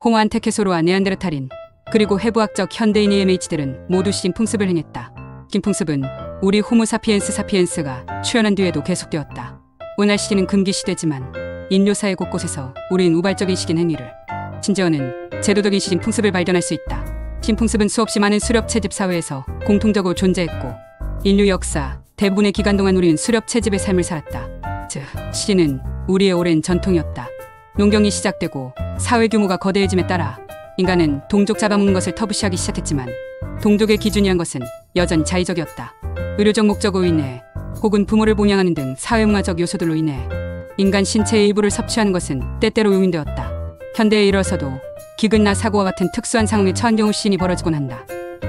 호모 안테케소르와 네안데르탈인 그리고 해부학적 현대인 AMH들은 모두 신풍습을 행했다. 신풍습은 우리 호모 사피엔스 사피엔스가 출현한 뒤에도 계속되었다. 오늘 시기는 금기시되지만 인류사의 곳곳에서 우린 우발적인 식인 행위를, 심지어는 제도적인 신풍습을 발견할 수 있다. 신풍습은 수없이 많은 수렵 채집 사회에서 공통적으로 존재했고 인류 역사 대부분의 기간 동안 우리는 수렵 채집의 삶을 살았다. 즉, 시기는 우리의 오랜 전통이었다. 농경이 시작되고 사회 규모가 거대해짐에 따라 인간은 동족 잡아먹는 것을 터부시하기 시작했지만 동족의 기준이란 것은 여전히 자의적이었다. 의료적 목적으로 인해 혹은 부모를 봉양하는 등 사회문화적 요소들로 인해 인간 신체의 일부를 섭취하는 것은 때때로 용인되었다. 현대에 이르러서도 기근이나 사고와 같은 특수한 상황에 처한 경우 시인이 벌어지곤 한다.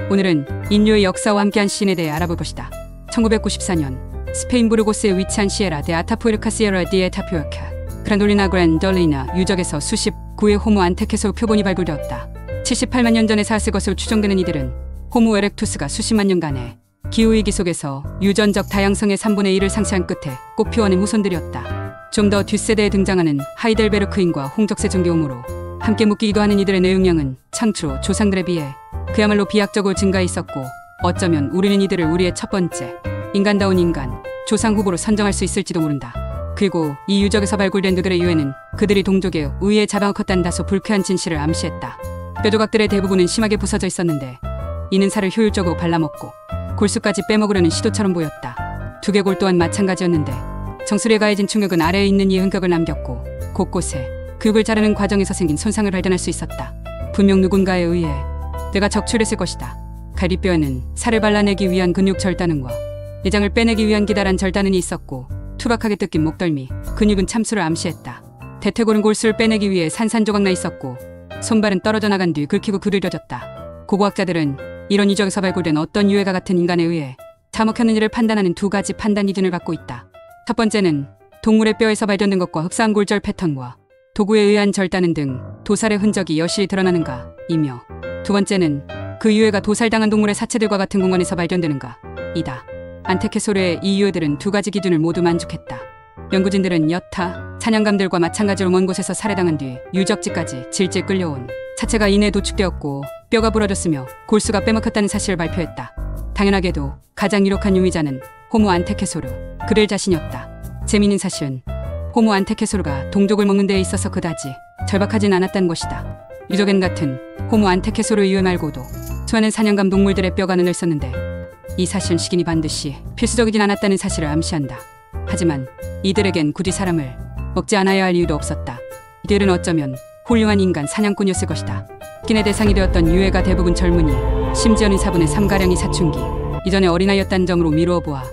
오늘은 인류의 역사와 함께한 시인에 대해 알아볼 것이다. 1994년 스페인 부르고스에 위치한 시에라 데 아타푸에르카 시에라 디 에타푸에르카 그란돌리나 그란돌리나 유적에서 수십 구의 호모 안테케소르 표본이 발굴되었다. 78만 년 전에 살았을 것으로 추정되는 이들은 호모 에렉투스가 수십만 년간의 기후위기 속에서 유전적 다양성의 3분의 1을 상쇄한 끝에 꽃 피워낸 후손들이었다. 좀 더 뒷세대에 등장하는 하이델베르크인과 홍적세 종교음으로 함께 묶이기도 하는 이들의 뇌용량은 창추로 조상들에 비해 그야말로 비약적으로 증가해 있었고 어쩌면 우리는 이들을 우리의 첫 번째 인간다운 인간, 조상 후보로 선정할 수 있을지도 모른다. 그리고 이 유적에서 발굴된 그들의 유해는 그들이 동족의 우위에 잡아먹혔다는 다소 불쾌한 진실을 암시했다. 뼈조각들의 대부분은 심하게 부서져 있었는데 이는 살을 효율적으로 발라먹고 골수까지 빼먹으려는 시도처럼 보였다. 두개골 또한 마찬가지였는데 정수리에 가해진 충격은 아래에 있는 이의 흔적을 남겼고 곳곳에 근육을 자르는 과정에서 생긴 손상을 발견할 수 있었다. 분명 누군가에 의해 뇌가 적출했을 것이다. 갈비뼈에는 살을 발라내기 위한 근육 절단은과 내장을 빼내기 위한 기다란 절단은이 있었고 투박하게 뜯긴 목덜미, 근육은 참수를 암시했다. 대퇴골은 골수를 빼내기 위해 산산조각나 있었고 손발은 떨어져 나간 뒤 긁히고 그을려졌다. 고고학자들은 이런 유적에서 발굴된 어떤 유해가 같은 인간에 의해 잡아먹혔는지를 판단하는 두 가지 판단 기준을 갖고 있다. 첫 번째는 동물의 뼈에서 발견된 것과 흡사한 골절 패턴과 도구에 의한 절단은 등 도살의 흔적이 여실히 드러나는가 이며 두 번째는 그 유해가 도살당한 동물의 사체들과 같은 공간에서 발견되는가 이다. 안테케소르의 이 유해들은 두 가지 기준을 모두 만족했다. 연구진들은 여타, 사냥감들과 마찬가지로 먼 곳에서 살해당한 뒤 유적지까지 질질 끌려온 사체가 이내 도축되었고 뼈가 부러졌으며 골수가 빼먹혔다는 사실을 발표했다. 당연하게도 가장 유력한 용의자는 호모 안테케소르, 그들 자신이었다. 재미있는 사실은 호모 안테케소르가 동족을 먹는 데에 있어서 그다지 절박하진 않았다는 것이다. 유적엔 같은 호모 안테케소르 유해 말고도 수많은 사냥감 동물들의 뼈가 눈을 썼는데 이 사실은 시긴이 반드시 필수적이진 않았다는 사실을 암시한다. 하지만 이들에겐 굳이 사람을 먹지 않아야 할 이유도 없었다. 이들은 어쩌면 훌륭한 인간 사냥꾼이었을 것이다. 시긴의 대상이 되었던 유해가 대부분 젊은이, 심지어는 4분의 3가량이 사춘기, 이전에 어린아이였다는 점으로 미루어 보아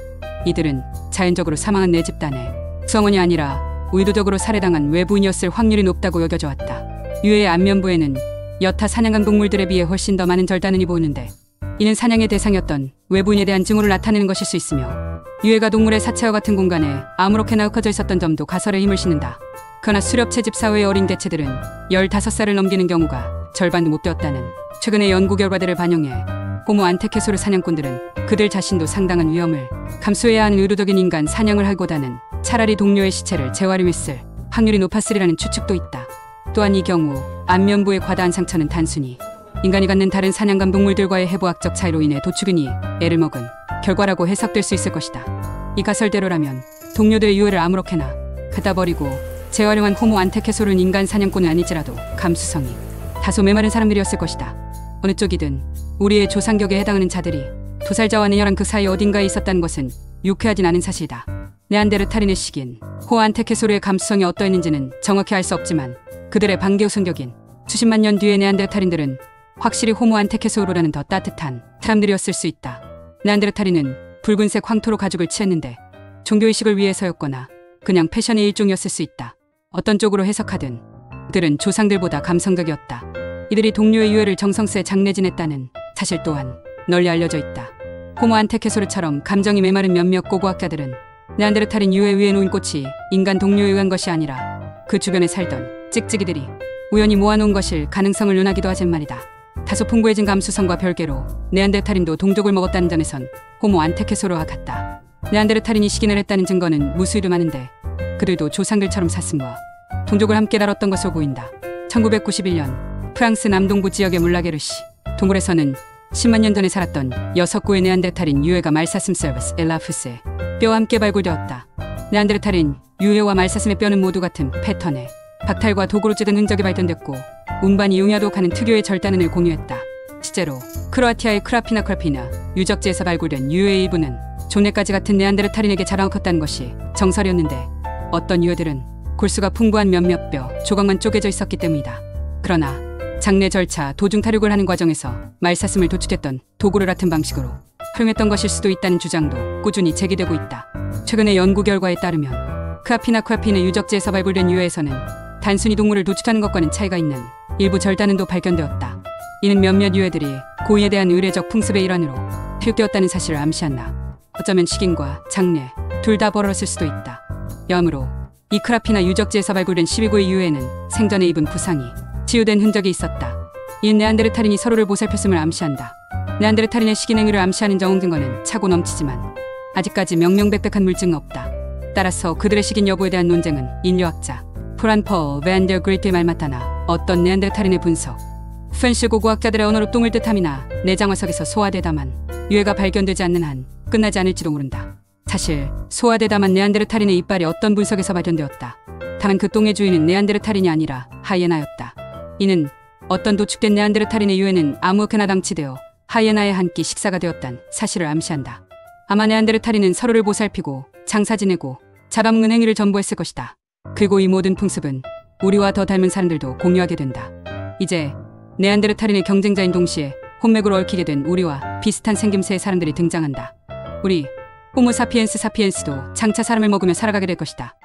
이들은 자연적으로 사망한 내 집단의 수어머니 아니라 의도적으로 살해당한 외부인이었을 확률이 높다고 여겨져 왔다. 유해의 안면부에는 여타 사냥한 동물들에 비해 훨씬 더 많은 절단은이 보이는데 이는 사냥의 대상이었던 외부인에 대한 증오를 나타내는 것일 수 있으며 유해가 동물의 사체와 같은 공간에 아무렇게나 흩어져 있었던 점도 가설에 힘을 실는다. 그러나 수렵 채집 사회의 어린 개체들은 15살을 넘기는 경우가 절반도 못 되었다는 최근의 연구 결과들을 반영해 호모 안테케소르 사냥꾼들은 그들 자신도 상당한 위험을 감수해야 하는 의도적인 인간 사냥을 하기보다는 차라리 동료의 시체를 재활용했을 확률이 높았으리라는 추측도 있다. 또한 이 경우 안면부의 과다한 상처는 단순히 인간이 갖는 다른 사냥감 동물들과의 해부학적 차이로 인해 도축인이 애를 먹은 결과라고 해석될 수 있을 것이다. 이 가설대로라면 동료들의 유해를 아무렇게나 갖다 버리고 재활용한 호모 안테케소르는 인간 사냥꾼은 아니지라도 감수성이 다소 메마른 사람들이었을 것이다. 어느 쪽이든 우리의 조상격에 해당하는 자들이 도살자와 내열한 그 사이 어딘가에 있었다는 것은 유쾌하진 않은 사실이다. 네안데르탈인의 시기인 호모 안테케소르의 감수성이 어떠했는지는 정확히 알 수 없지만 그들의 반개후 손격인 수십만 년 뒤의 네안데르탈인들은 확실히 호모 안테케소르라는 더 따뜻한 사람들이었을 수 있다. 네안데르탈인은 붉은색 황토로 가죽을 칠했는데 종교의식을 위해서였거나 그냥 패션의 일종이었을 수 있다. 어떤 쪽으로 해석하든 그들은 조상들보다 감성적이었다. 이들이 동료의 유해를 정성스레 장례지냈다는 사실 또한 널리 알려져 있다. 호모 안테케소르처럼 감정이 메마른 몇몇 고고학자들은 네안데르탈인 유해 위에 놓인 꽃이 인간 동료에 의한 것이 아니라 그 주변에 살던 찍찍이들이 우연히 모아놓은 것일 가능성을 논하기도 하지만 말이다. 다소 풍부해진 감수성과 별개로 네안데르탈인도 동족을 먹었다는 점에선 호모 안테케소르와 같다. 네안데르탈인이 식인을 했다는 증거는 무수히도 많은데 그들도 조상들처럼 사슴과 동족을 함께 다뤘던 것으로 보인다. 1991년 프랑스 남동부 지역의 물라게르시 동굴에서는 10만 년 전에 살았던 6구의 네안데르탈인 유해가 말사슴 엘라프스의 뼈와 함께 발굴되었다. 네안데르탈인 유해와 말사슴의 뼈는 모두 같은 패턴에 박탈과 도구로 찌든 흔적이 발견됐고 운반이 융야독하는 특유의 절단은을 공유했다. 실제로 크로아티아의 크라피나 유적지에서 발굴된 유해의 일부는 조네까지 같은 네안데르탈인에게 자랑 컸다는 것이 정설이었는데 어떤 유해들은 골수가 풍부한 몇몇 뼈 조각만 쪼개져 있었기 때문이다. 그러나 장례 절차 도중 탈육을 하는 과정에서 말사슴을 도축했던 도구를 같은 방식으로 활용했던 것일 수도 있다는 주장도 꾸준히 제기되고 있다. 최근의 연구 결과에 따르면 크라피나 유적지에서 발굴된 유해에서는 단순히 동물을 도축하는 것과는 차이가 있는 일부 절단은도 발견되었다. 이는 몇몇 유해들이 고인에 대한 의례적 풍습의 일환으로 퇴육되었다는 사실을 암시한다. 어쩌면 식인과 장례 둘 다 벌어졌을 수도 있다. 여러모로 이 크라피나 유적지에서 발굴된 12구의 유해는 생전에 입은 부상이 치유된 흔적이 있었다. 이는 네안데르탈인이 서로를 보살폈음을 암시한다. 네안데르탈인의 식인 행위를 암시하는 정황 증거는 차고 넘치지만 아직까지 명명백백한 물증은 없다. 따라서 그들의 식인 여부에 대한 논쟁은 인류학자 프란퍼 밴더 그리트의 말만 따나 어떤 네안데르탈인의 분석, 프렌시 고고학자들의 언어로 똥을 뜻함이나 내장화석에서 소화되다만 유해가 발견되지 않는 한 끝나지 않을지도 모른다. 사실 소화되다만 네안데르탈인의 이빨이 어떤 분석에서 발견되었다. 다만 그 똥의 주인은 네안데르탈인이 아니라 하이에나였다. 이는 어떤 도축된 네안데르탈인의 유해는 아무렇게나 방치되어 하이에나의 한 끼 식사가 되었단 사실을 암시한다. 아마 네안데르탈인은 서로를 보살피고 장사 지내고 잡아먹는 행위를 전부했을 것이다. 그리고 이 모든 풍습은 우리와 더 닮은 사람들도 공유하게 된다. 이제 네안데르탈인의 경쟁자인 동시에 혼맥으로 얽히게 된 우리와 비슷한 생김새의 사람들이 등장한다. 우리 호모 사피엔스도 장차 사람을 먹으며 살아가게 될 것이다.